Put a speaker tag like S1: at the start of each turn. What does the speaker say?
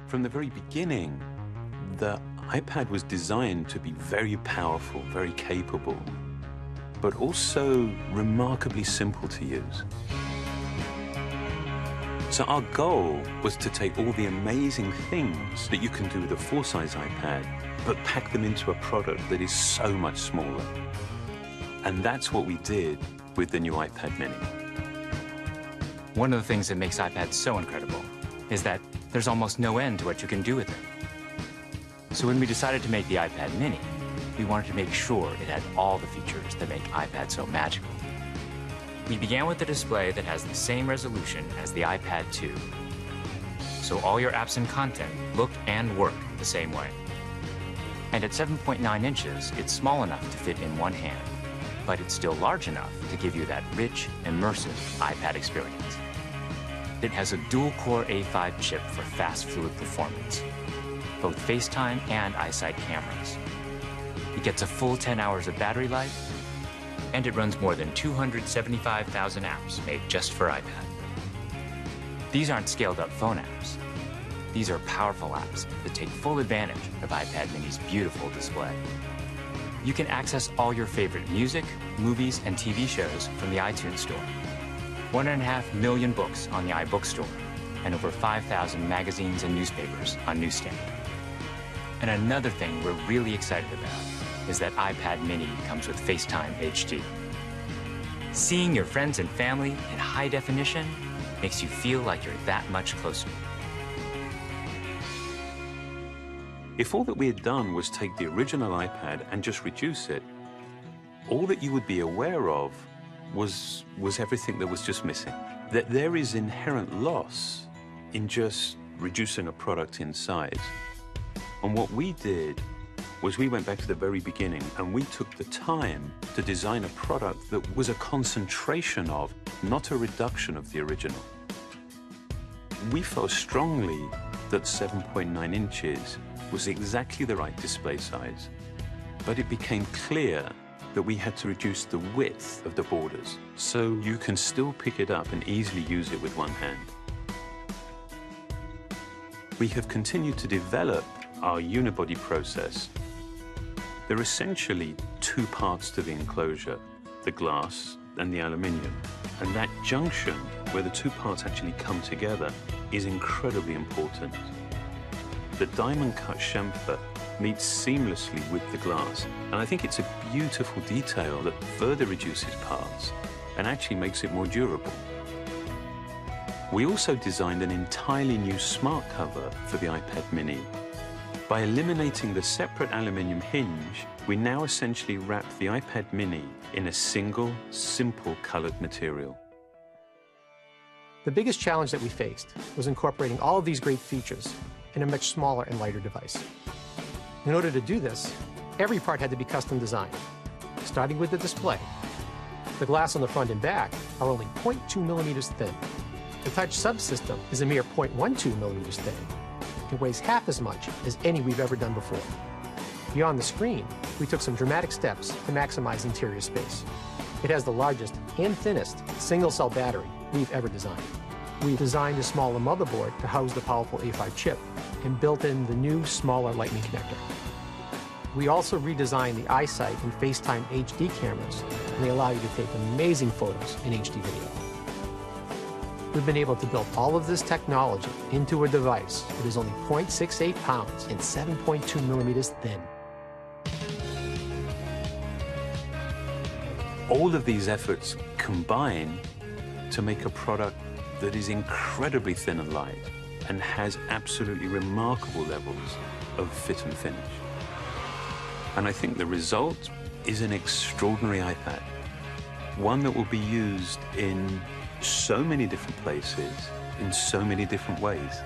S1: From the very beginning, the iPad was designed to be very powerful, very capable, but also remarkably simple to use. So our goal was to take all the amazing things that you can do with a full-size iPad, but pack them into a product that is so much smaller. And that's what we did with the new iPad mini.
S2: One of the things that makes iPads so incredible is that there's almost no end to what you can do with it. So when we decided to make the iPad mini, we wanted to make sure it had all the features that make iPad so magical. We began with a display that has the same resolution as the iPad 2. So all your apps and content look and work the same way. And at 7.9 inches, it's small enough to fit in one hand, but it's still large enough to give you that rich, immersive iPad experience. It has a dual-core A5 chip for fast, fluid performance, both FaceTime and iSight cameras. It gets a full 10 hours of battery life, and it runs more than 275,000 apps made just for iPad. These aren't scaled-up phone apps. These are powerful apps that take full advantage of iPad mini's beautiful display. You can access all your favorite music, movies, and TV shows from the iTunes Store. 1.5 million books on the iBookstore, and over 5,000 magazines and newspapers on Newsstand. And another thing we're really excited about is that iPad mini comes with FaceTime HD. Seeing your friends and family in high definition makes you feel like you're that much closer.
S1: If all that we had done was take the original iPad and just reduce it, all that you would be aware of was everything that was just missing. That there is inherent loss in just reducing a product in size. And what we did was we went back to the very beginning and we took the time to design a product that was a concentration of, not a reduction of the original. We felt strongly that 7.9 inches was exactly the right display size, but it became clear that we had to reduce the width of the borders so you can still pick it up and easily use it with one hand. We have continued to develop our unibody process. There are essentially two parts to the enclosure, the glass and the aluminium. And that junction, where the two parts actually come together, is incredibly important. The diamond-cut chamfer meets seamlessly with the glass, and I think it's a beautiful detail that further reduces parts and actually makes it more durable. We also designed an entirely new smart cover for the iPad mini. By eliminating the separate aluminium hinge, we now essentially wrap the iPad mini in a single, simple colored material.
S3: The biggest challenge that we faced was incorporating all of these great features in a much smaller and lighter device. In order to do this, every part had to be custom designed, starting with the display. The glass on the front and back are only 0.2 millimeters thin. The touch subsystem is a mere 0.12 millimeters thin. It weighs half as much as any we've ever done before. Beyond the screen, we took some dramatic steps to maximize interior space. It has the largest and thinnest single-cell battery we've ever designed. We designed a smaller motherboard to house the powerful A5 chip and built in the new, smaller Lightning connector. We also redesigned the iSight and FaceTime HD cameras, and they allow you to take amazing photos in HD video. We've been able to build all of this technology into a device that is only 0.68 pounds and 7.2 millimeters thin.
S1: All of these efforts combine to make a product that is incredibly thin and light and has absolutely remarkable levels of fit and finish. And I think the result is an extraordinary iPad, one that will be used in so many different places, in so many different ways.